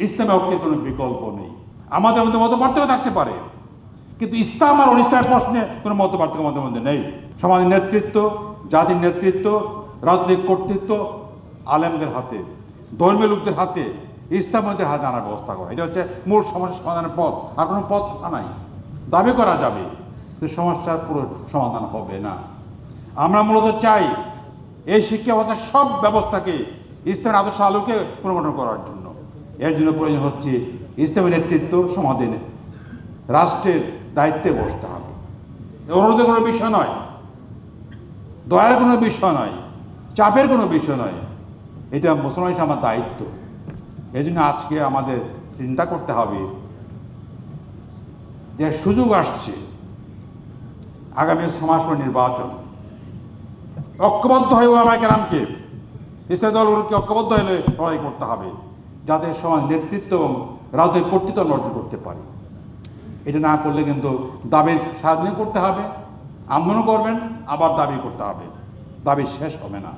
ইসলামে ঐক্যের কোনো বিকল্প নেই। আমাদের মধ্যে মত পার্থক্য থাকতে পারে, কিন্তু ইসলাম আর অনিসলামের প্রশ্নে কোনো মত পার্থক্য আমাদের মধ্যে নেই। সমাজের নেতৃত্ব, জাতির নেতৃত্ব, রাজনৈতিক কর্তৃত্ব আলেমদের হাতে, ধর্মীয় লোকদের হাতে, ইসলামীদের হাতে আনার ব্যবস্থা করা, এটা হচ্ছে মূল সমস্যা সমাধানের পথ। আর কোনো পথ নাই। দাবি করা যাবে যে সমস্যার পুরো সমাধান হবে না। আমরা মূলত চাই এই শিক্ষা ব্যবস্থার সব ব্যবস্থাকে ইসলামের আদর্শ আলোকে পুনর্গঠন করার জন্য। এর জন্য প্রয়োজন হচ্ছে ইসলামী নেতৃত্ব সমাজে রাষ্ট্রের দায়িত্বে বসতে হবে। অনুরোধের কোনো বিষয় নয়, দয়ার কোনো বিষয় নয়, চাপের কোনো বিষয় নয়। এটা মুসলমান হিসেবে আমার দায়িত্ব। এই জন্য আজকে আমাদের চিন্তা করতে হবে যে সুযোগ আসছে, আগামী 6 মাস পর নির্বাচন, ঐক্যবদ্ধ হয়ে ওলামায়ে কেরামকে, ইসলামী দলগুলোকে ঐক্যবদ্ধ হয়ে লড়াই করতে হবে, যাতে সমাজ নেতৃত্ব এবং রাজনৈতিক কর্তৃত্ব অর্জন করতে পারে। এটা না করলে কিন্তু দাবির সাধনে করতে হবে, আন্দোলন করবেন, আবার দাবি করতে হবে, দাবি শেষ হবে না।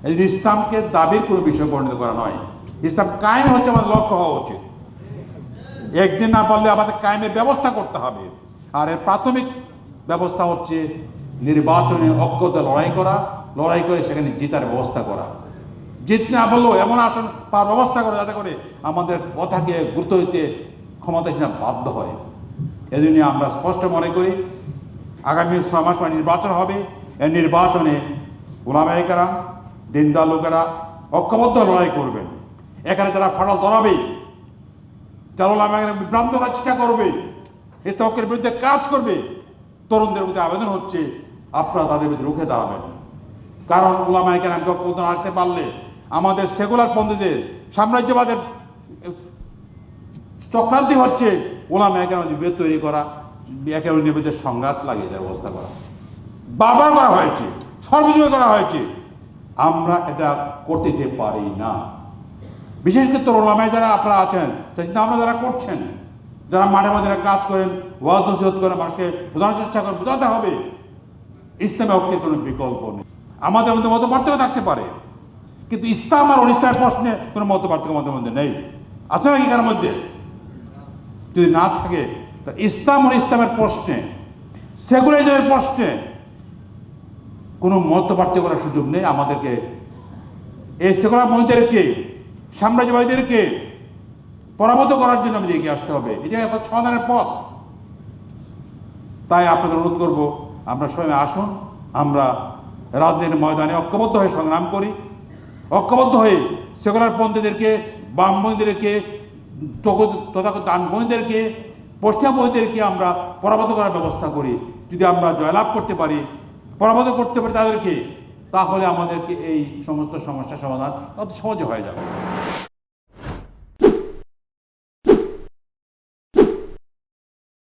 এই জন্য ইসলামকে দাবির কোনো বিষয় পরিণত করা নয়। ইসলাম কায়েম হচ্ছে আমাদের লক্ষ্য হওয়া উচিত। একদিন না পারলে আমাদের কায়েমের ব্যবস্থা করতে হবে। আর এর প্রাথমিক ব্যবস্থা হচ্ছে নির্বাচনে ঐক্যবদ্ধ লড়াই করে সেখানে জিতার ব্যবস্থা করা। জিততে না বললেও এমন আসন পাওয়ার ব্যবস্থা করে যাতে করে আমাদের কথাকে গুরুত্ব দিতে ক্ষমতাসীন বাধ্য হয়। এই জন্য আমরা স্পষ্ট মনে করি আগামী 6 মাস পরে নির্বাচন হবে। এই নির্বাচনে ওলামায়ে কেরাম, দিনদার লোকেরা ঐক্যবদ্ধ লড়াই করবেন। এখানে যারা ফাটল ধরাবে, যারা ওলামায়ে কেরাম বিভ্রান্ত করার চেষ্টা করবে, ইসলাম ঐক্যের বিরুদ্ধে কাজ করবে, তরুণদের প্রতি আবেদন হচ্ছে আপনারা তাদের বিরুদ্ধে রুখে দাঁড়াবেন। কারণ ওলামায়ে কেরামকে ঐক্যবদ্ধ রাখতে পারলে আমাদের সেকুলার পন্থীদের সাম্রাজ্যবাদের চক্রান্তি হচ্ছে ওলামায়ে কেরামদের বিভেদ তৈরি করা, একে অন্যের বিরুদ্ধে সংঘাত লাগিয়ে দেওয়ার ব্যবস্থা করা, বারবার করা হয়েছে, সর্বযোগে করা হয়েছে। আমরা এটা করতে দিতে পারি না। বিশেষ করে ওলামায়ে যারা আপনারা আছেন, আমরা যারা করছেন, যারা মাঠে মাঠে কাজ করেন, ওয়াজ নসিহত করেন, মানুষকে বোঝানোর চেষ্টা করেন, বোঝাতে হবে ইসলামে ঐক্যের কোনো বিকল্প নেই। আমাদের মধ্যে মত পার্থক্য থাকতে পারে, কিন্তু ইসলাম আর অনিসলামের প্রশ্নে কোনো মত পার্থক্য আমাদের মধ্যে নেই। আছে নাকি কারোর মধ্যে? যদি না থাকে, তা ইসলাম আর ইসলামের প্রশ্নে, সেকুলারিজমের প্রশ্নে কোনো মত পার্থক্য করার সুযোগ নেই। আমাদেরকে এই সেকুলার মহিলাদেরকে, সাম্রাজ্যবাদীদেরকে পরাভূত করার জন্য আমাদের এগিয়ে আসতে হবে। এটা একটা সমাধানের পথ। তাই আপনাদের অনুরোধ করব, আমরা সবাই আসুন, আমরা রাজনীতির ময়দানে ঐক্যবদ্ধ হয়ে সংগ্রাম করি, ঐক্যবদ্ধ হয়ে সেকুলার পন্থীদেরকে, বামপন্থীদেরকে, তথাকথিত ডানপন্থীদেরকে, পশ্চিমপন্থীদেরকে আমরা পরাভূত করার ব্যবস্থা করি। যদি আমরা জয়লাভ করতে পারি, পরাভূত করতে পারি তাদেরকে, তাহলে আমাদেরকে এই সমস্ত সমস্যার সমাধান অত সহজে হয়ে যাবে।